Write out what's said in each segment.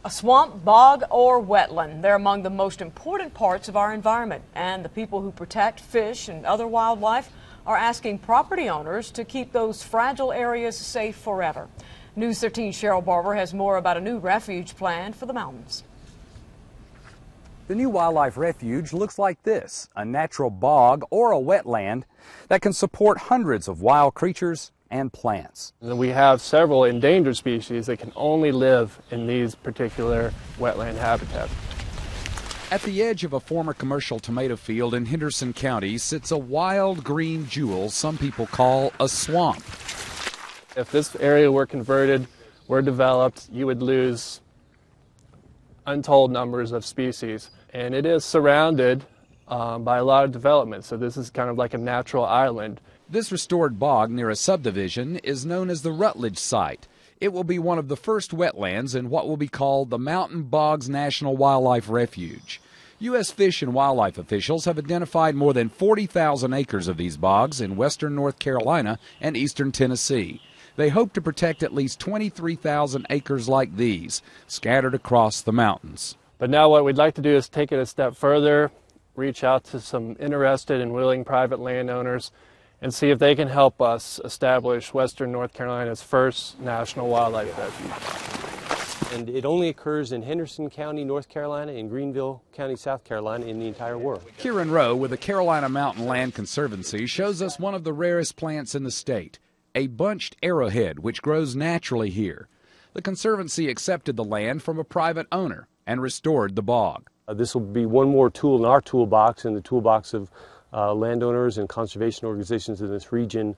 A swamp, bog, or wetland, they're among the most important parts of our environment, and the people who protect fish and other wildlife are asking property owners to keep those fragile areas safe forever. News 13's Cheryl Barber has more about a new refuge plan for the mountains. The new wildlife refuge looks like this, a natural bog or a wetland that can support hundreds of wild creatures and plants. We have several endangered species that can only live in these particular wetland habitats. At the edge of a former commercial tomato field in Henderson County sits a wild green jewel some people call a swamp. If this area were converted, were developed, you would lose untold numbers of species. And it is surrounded by a lot of development, so this is kind of like a natural island. This restored bog near a subdivision is known as the Rutledge Site. It will be one of the first wetlands in what will be called the Mountain Bogs National Wildlife Refuge. U.S. Fish and Wildlife officials have identified more than 40,000 acres of these bogs in western North Carolina and eastern Tennessee. They hope to protect at least 23,000 acres like these, scattered across the mountains. But now what we'd like to do is take it a step further, reach out to some interested and willing private landowners, and see if they can help us establish western North Carolina's first national wildlife refuge. And it only occurs in Henderson County, North Carolina, and Greenville County, South Carolina, in the entire world. Kieran Rowe with the Carolina Mountain Land Conservancy shows us one of the rarest plants in the state, a bunched arrowhead which grows naturally here. The Conservancy accepted the land from a private owner and restored the bog. This will be one more tool in our toolbox, in the toolbox of landowners and conservation organizations in this region,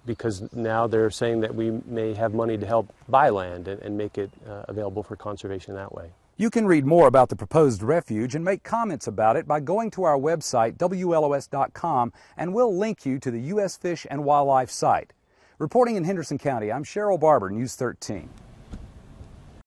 because now they're saying that we may have money to help buy land and make it available for conservation that way. You can read more about the proposed refuge and make comments about it by going to our website, WLOS.com, and we'll link you to the U.S. Fish and Wildlife site. Reporting in Henderson County, I'm Cheryl Barber, News 13.